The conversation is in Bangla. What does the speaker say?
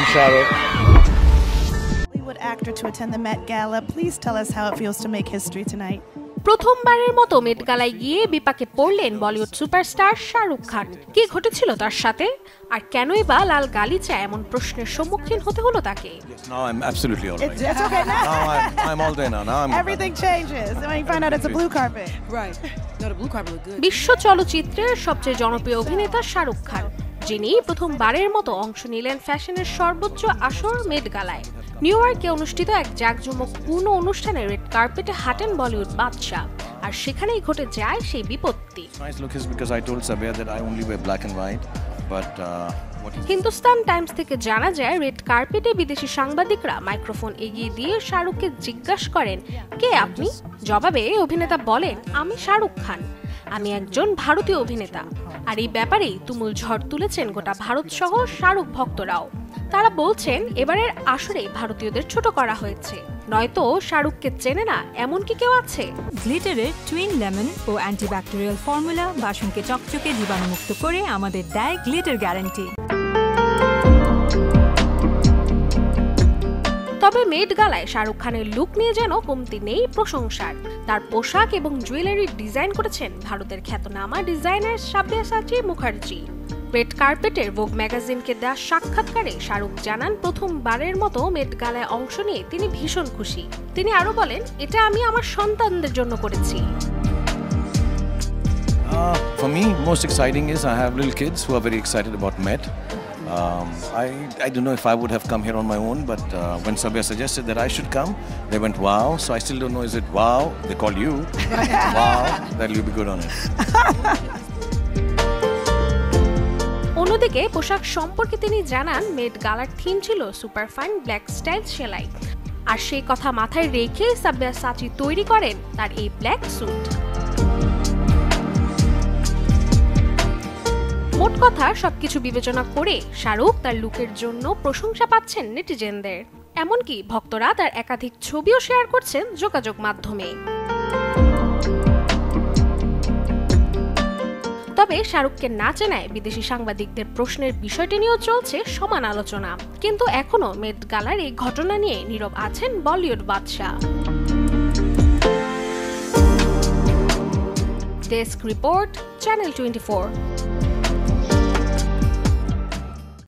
I'm Shahrukh. Hollywood actor to attend the Met Gala. Please tell us how it feels to make history tonight. প্রথমবারের মতো মেট গালায় গিয়ে বিপাকে পড়লেন বলিউড সুপারস্টার শাহরুখ খান। কি ঘটেছিল তার সাথে, আর কেনই বা লাল গালিচা এমন প্রশ্নের সম্মুখীন হতে হলো তাকে? Now I'm absolutely all right. It's okay now. Now I'm all day now. Now I'm Everything changes when you find out it's a blue carpet. Right. No, the blue carpet look good. বিশ্ব চলচ্চিত্রের সবচেয়ে জনপ্রিয় অভিনেতা শাহরুখ খান, যিনি প্রথমবারের মতো অংশ নিলেন ফ্যাশনের সর্বোচ্চ আসর মেট গালায়। নিউ ইয়র্কে অনুষ্ঠিত এক জাঁকজমকপূর্ণ অনুষ্ঠানে রেড কার্পেটে হাঁটেন বলিউড বাদশা, আর সেখানেই ঘটে যায় সেই বিপত্তি। nice look is because I told Sabia that I only wear black and white, but Hindustan Times থেকে জানা যায়, রেড কার্পেটে বিদেশি সাংবাদিকরা মাইক্রোফোন এগিয়ে দিয়ে শাহরুখকে জিজ্ঞাসা করেন, কে আপনি? জবাবে অভিনেতা বলেন, আমি শাহরুখ খান, আমি একজন ভারতীয় অভিনেতা। আর এই ব্যাপারেই তুমুল ঝড় তুলেছেন গোটা ভারত সহ শাহরুখ ভক্তরাও। তারা বলছেন, এবারের আসরে ভারতীয়দের ছোট করা হয়েছে, নয়তো শাহরুখকে চেনে না এমন কি কেউ আছে? গ্লিটারের টুইন লেমন ও অ্যান্টিব্যাকটেরিয়াল ফর্মুলা বাসনকে চকচকে জীবাণুমুক্ত করে আমাদের দেয় গ্লিটার গ্যারান্টি। তবে মেট গালায় শাহরুখ খানের লুক নিয়ে যেন কমতি নেই প্রশংসার। তার পোশাক এবং জুয়েলারি ডিজাইন করেছেন ভারতের খ্যাতনামা ডিজাইনার সাব্যাসাচী মুখার্জি। রেড কার্পেটের ভোগ ম্যাগাজিনকে দেওয়া সাক্ষাৎকারে শাহরুখ জানান, প্রথমবারের মতো মেট গালায় অংশ নিয়ে তিনি ভীষণ খুশি। তিনি আরো বলেন, এটা আমি আমার সন্তানদের জন্য করেছি। For me, most exciting is I have little kids who are very excited about Met. I don't know if I would have come here on my own, but when Sabia suggested that I should come, they went, wow. So I still don't know, is it wow? They call you. Wow, that'll you be good on it. অন্যদিকে পোশাক সম্পর্কে তিনি জানান, মেট গালার থিম ছিল সুপার ফাইন ব্ল্যাক স্টাইল সেলাই, আর সেই কথা মাথায় রেখে সাব্যাসাচী তৈরি করেন তার এই ব্ল্যাক স্যুট। মোট কথা, সবকিছু বিবেচনা করে শাহরুখ তার লুকের জন্য প্রশংসা পাচ্ছেন নেটিজেনদের। এমনকি ভক্তরা তার একাধিক ছবিও শেয়ার করছেন যোগাযোগ মাধ্যমে। তবে শাহরুখকে না চেনায় বিদেশি সাংবাদিকদের প্রশ্নের বিষয়টি নিয়েও চলছে সমান আলোচনা। কিন্তু এখনো মেট গালার এই ঘটনা নিয়ে নীরব আছেন বলিউড বাদশা। Desk report, channel 24।